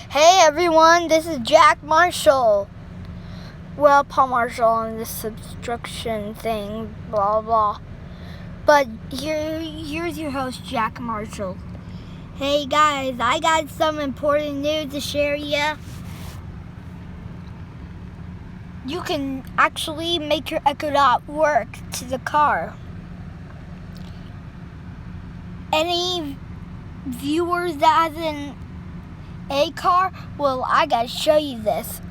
Hey everyone, this is Jack Marshall. Well, Paul Marshall on this subscription thing, blah blah. But here's your host, Jack Marshall. Hey guys, I got some important news to share ya. You can actually make your Echo Dot work to the car. Any viewers that has a car, well, I gotta show you this.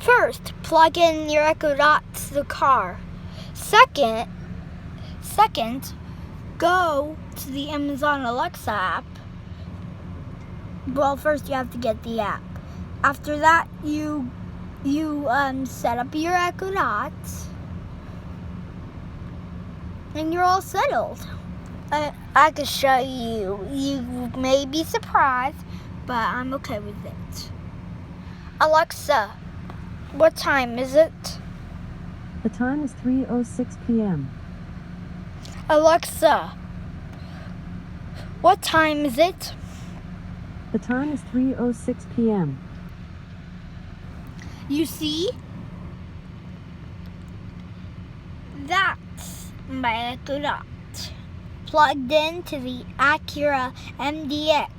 First, plug in your Echo Dot to the car. Second, go to the Amazon Alexa app. Well, first you have to get the app. After that, you set up your Echo Dot, and you're all settled. I can show you. You may be surprised, but I'm okay with it. Alexa, what time is it? The time is 3:06 p.m. Alexa, what time is it? The time is 3:06 p.m. You see? That's my Echo Dot, plugged into the Acura MDX.